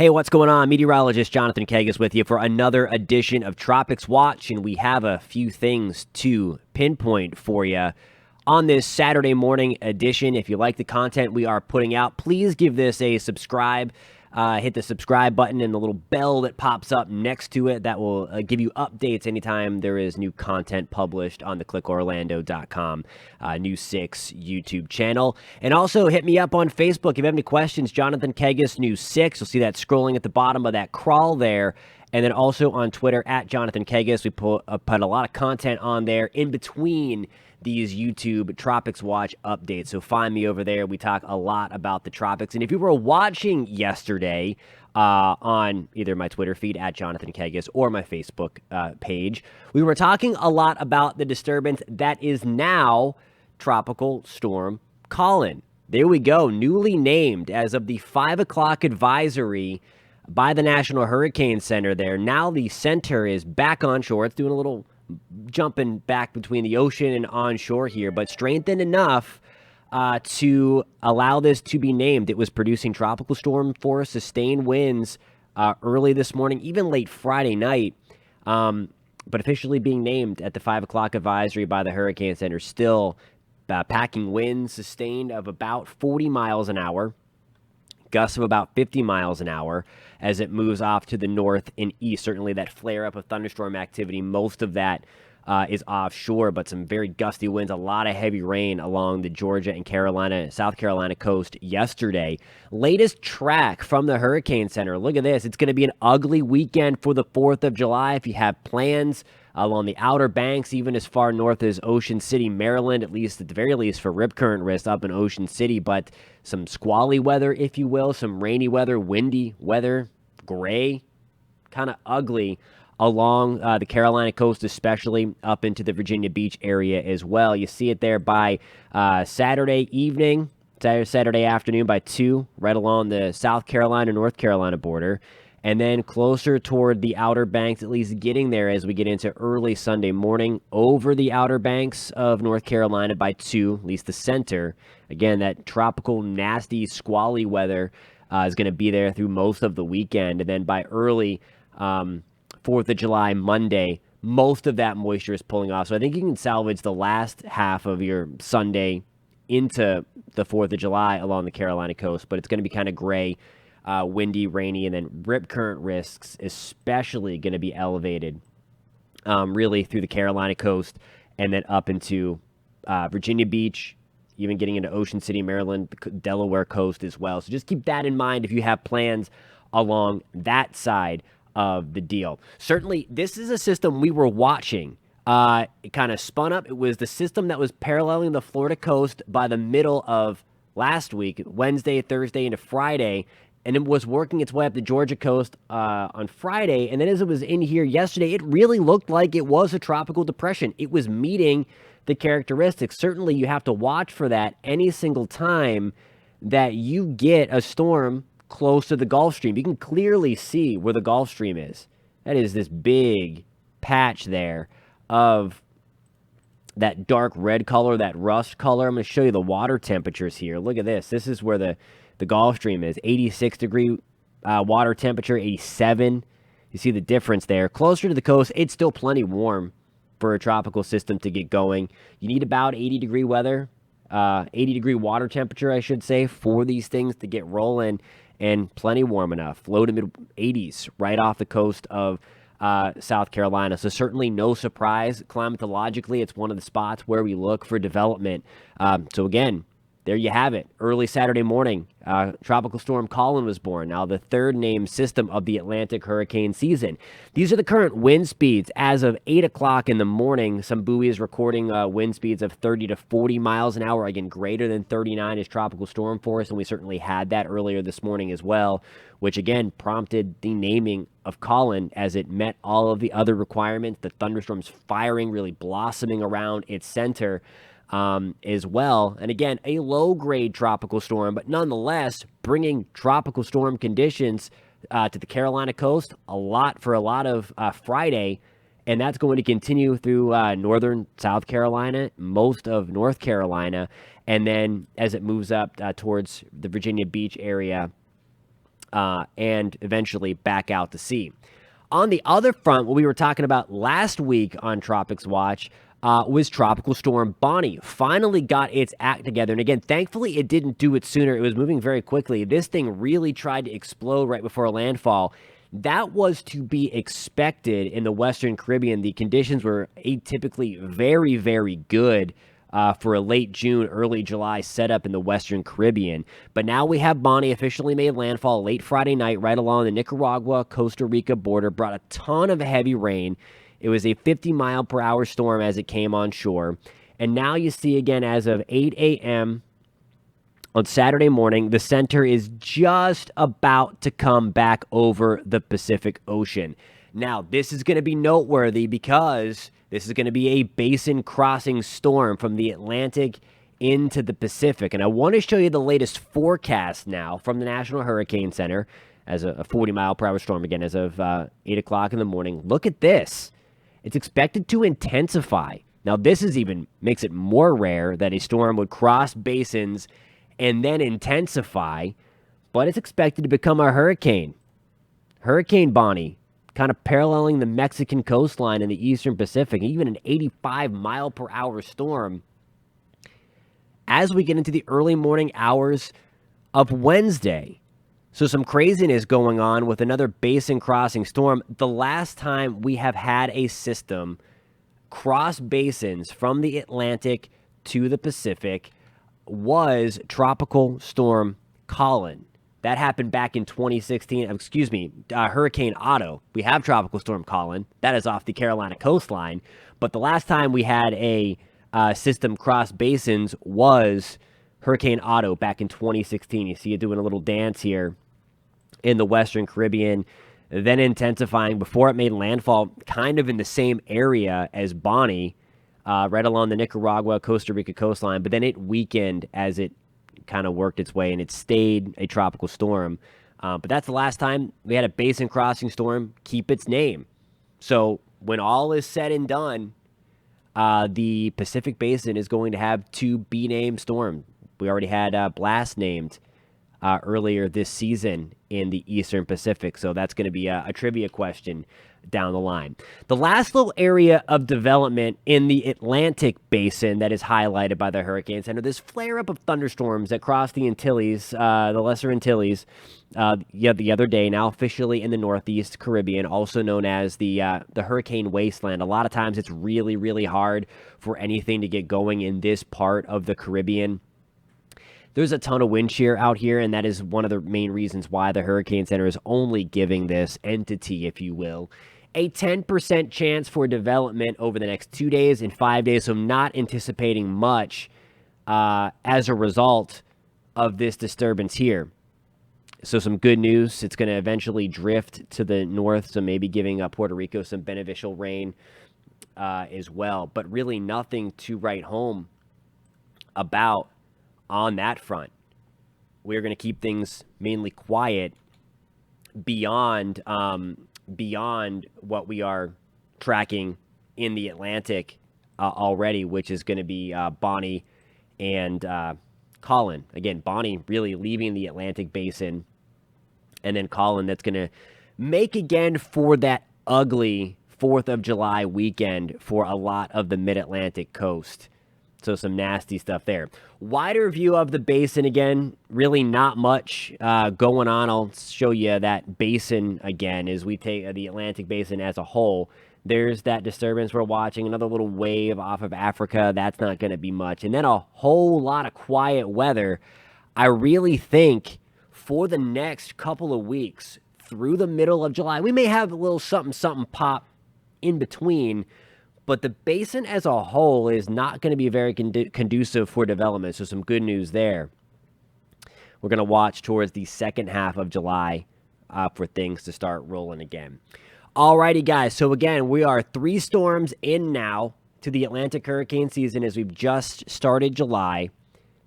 Hey, what's going on? Meteorologist Jonathan Kagas with you for another edition of Tropics Watch, and we have a few things to pinpoint for you on this Saturday morning edition. If you like the content we are putting out, please give this a subscribe. Hit the subscribe button and the little bell that pops up next to it. That will give you updates anytime there is new content published on the clickorlando.com News 6 YouTube channel. And also hit me up on Facebook if you have any questions. Jonathan Kagas News 6. You'll see that scrolling at the bottom of that crawl there. And then also on Twitter at Jonathan Kagas. We put a lot of content on there in between these YouTube Tropics Watch updates. So find me over there. We talk a lot about the tropics. And if you were watching yesterday on either my Twitter feed at Jonathan Kagas or my Facebook page, we were talking a lot about the disturbance that is now Tropical Storm Colin. There we go. Newly named as of the 5 o'clock advisory by the National Hurricane Center there. Now the center is back on shore. It's doing a little jumping back between the ocean and onshore here, but strengthened enough to allow this to be named. It was producing tropical storm force, sustained winds early this morning, even late Friday night, but officially being named at the 5 o'clock advisory by the Hurricane Center. Still packing winds sustained of about 40 miles an hour. Gusts of about 50 miles an hour as it moves off to the north and east. Certainly that flare-up of thunderstorm activity, most of that is offshore, but some very gusty winds, a lot of heavy rain along the Georgia and South Carolina coast yesterday. Latest track from the Hurricane Center. Look at this. It's going to be an ugly weekend for the 4th of July. If you have plans along the Outer Banks, even as far north as Ocean City, Maryland, at the very least for rip current risk up in Ocean City, but some squally weather, if you will, some rainy weather, windy weather, gray, kind of ugly along the Carolina coast, especially up into the Virginia Beach area as well. You see it there by Saturday evening, Saturday afternoon by 2, right along the South Carolina, North Carolina border. And then closer toward the Outer Banks, at least getting there as we get into early Sunday morning, over the Outer Banks of North Carolina by 2, at least the center. Again, that tropical, nasty, squally weather is going to be there through most of the weekend. And then by early 4th of July, Monday, most of that moisture is pulling off. So I think you can salvage the last half of your Sunday into the 4th of July along the Carolina coast. But it's going to be kind of gray, windy, rainy, and then rip current risks especially going to be elevated really through the Carolina coast and then up into Virginia Beach, even getting into Ocean City, Maryland, the Delaware coast as well. So just keep that in mind if you have plans along that side of the deal. Certainly, this is a system we were watching. It kind of spun up. It was the system that was paralleling the Florida coast by the middle of last week, Wednesday, Thursday, into Friday, and it was working its way up the Georgia coast on Friday. And then as it was in here yesterday, it really looked like it was a tropical depression. It was meeting the characteristics. Certainly, you have to watch for that any single time that you get a storm close to the Gulf Stream. You can clearly see where the Gulf Stream is. That is this big patch there of that dark red color, that rust color. I'm going to show you the water temperatures here. Look at this. This is where the Gulf Stream is. 86-degree water temperature, 87. You see the difference there. Closer to the coast, it's still plenty warm for a tropical system to get going. You need about 80-degree weather, 80-degree water temperature, I should say, for these things to get rolling, and plenty warm enough. Low to mid 80s right off the coast of South Carolina. So certainly no surprise. Climatologically, it's one of the spots where we look for development. So again, there you have it. Early Saturday morning, Tropical Storm Colin was born, now the third named system of the Atlantic hurricane season. These are the current wind speeds as of 8 o'clock in the morning. Some buoys recording wind speeds of 30 to 40 miles an hour. Again, greater than 39 is tropical storm force, and we certainly had that earlier this morning as well, which again prompted the naming of Colin as it met all of the other requirements. The thunderstorms firing, really blossoming around its center as well. And again, a low-grade tropical storm, but nonetheless bringing tropical storm conditions to the Carolina coast for a lot of Friday, and that's going to continue through northern South Carolina, most of North Carolina, and then as it moves up towards the Virginia Beach area, and eventually back out to sea. On the other front, what we were talking about last week on Tropics Watch was Tropical Storm Bonnie. Finally got its act together. And again, thankfully, it didn't do it sooner. It was moving very quickly. This thing really tried to explode right before landfall. That was to be expected in the Western Caribbean. The conditions were atypically very, very good for a late June, early July setup in the Western Caribbean. But now we have Bonnie officially made landfall late Friday night right along the Nicaragua, Costa Rica border, brought a ton of heavy rain. It was a 50-mile-per-hour storm as it came on shore. And now you see again as of 8 a.m. on Saturday morning, the center is just about to come back over the Pacific Ocean. Now, this is going to be noteworthy because this is going to be a basin crossing storm from the Atlantic into the Pacific. And I want to show you the latest forecast now from the National Hurricane Center as a 40-mile-per-hour storm, again, as of 8 o'clock in the morning. Look at this. It's expected to intensify. Now, this is even makes it more rare that a storm would cross basins and then intensify, but it's expected to become a hurricane. Hurricane Bonnie, kind of paralleling the Mexican coastline in the eastern Pacific, even an 85-mile-per-hour storm. As we get into the early morning hours of Wednesday, so some craziness going on with another basin crossing storm. The last time we have had a system cross basins from the Atlantic to the Pacific was Tropical Storm Colin. That happened back in 2016. Hurricane Otto. We have Tropical Storm Colin. That is off the Carolina coastline. But the last time we had a system cross basins was Hurricane Otto back in 2016. You see it doing a little dance here in the Western Caribbean, then intensifying before it made landfall kind of in the same area as Bonnie, right along the Nicaragua, Costa Rica coastline. But then it weakened as it kind of worked its way, and it stayed a tropical storm. But that's the last time we had a basin crossing storm keep its name. So when all is said and done, the Pacific Basin is going to have two B-named storms. We already had Blast named earlier this season in the Eastern Pacific, so that's going to be a trivia question down the line. The last little area of development in the Atlantic Basin that is highlighted by the Hurricane Center, this flare-up of thunderstorms that crossed the Antilles, the Lesser Antilles, the other day, now officially in the Northeast Caribbean, also known as the Hurricane Wasteland. A lot of times it's really, really hard for anything to get going in this part of the Caribbean. There's a ton of wind shear out here, and that is one of the main reasons why the Hurricane Center is only giving this entity, if you will, a 10% chance for development over the next 2 days and 5 days, so not anticipating much as a result of this disturbance here. So some good news. It's going to eventually drift to the north, so maybe giving Puerto Rico some beneficial rain as well, but really nothing to write home about on that front. We're going to keep things mainly quiet beyond what we are tracking in the Atlantic already, which is going to be Bonnie and Colin. Again, Bonnie really leaving the Atlantic Basin, and then Colin that's going to make again for that ugly 4th of July weekend for a lot of the mid-Atlantic coast. So some nasty stuff there. Wider view of the basin again, really not much going on. I'll show you that basin again as we take the Atlantic Basin as a whole. There's that disturbance we're watching, another little wave off of Africa. That's not going to be much. And then a whole lot of quiet weather. I really think for the next couple of weeks through the middle of July, we may have a little something pop in between, but the basin as a whole is not going to be very conducive for development, so some good news there. We're going to watch towards the second half of July for things to start rolling again. Alrighty, guys, so again, we are 3 storms in now to the Atlantic hurricane season as we've just started July.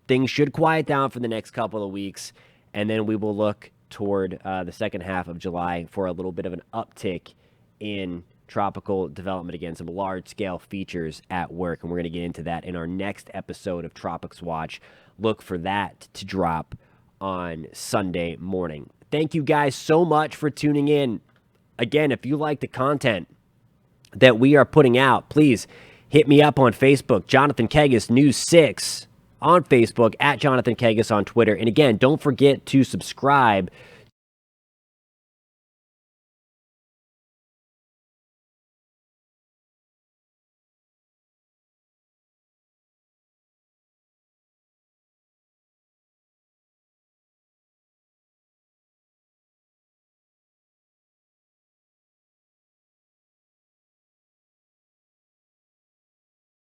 Things should quiet down for the next couple of weeks, and then we will look toward the second half of July for a little bit of an uptick in tropical development again, some large-scale features at work, and we're going to get into that in our next episode of Tropics Watch. Look for that to drop on Sunday morning. Thank you guys so much for tuning in. Again, if you like the content that we are putting out, please hit me up on Facebook, Jonathan Kegas News 6 on Facebook, at Jonathan Kegas on Twitter. And again, don't forget to subscribe